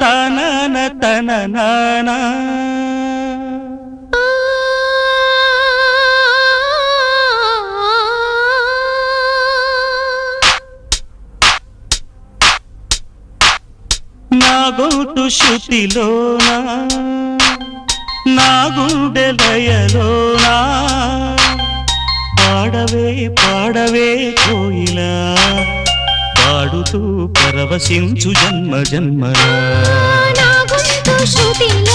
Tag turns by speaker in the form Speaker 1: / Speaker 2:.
Speaker 1: తనన తననానా నా గొంతు శృతిలోనా నా గుండె లయలోనా పాడవే పాడవే కోయిలా పాడుతూ పరవశించు జన్మ జన్మలా
Speaker 2: నా గొంతు శృతిలో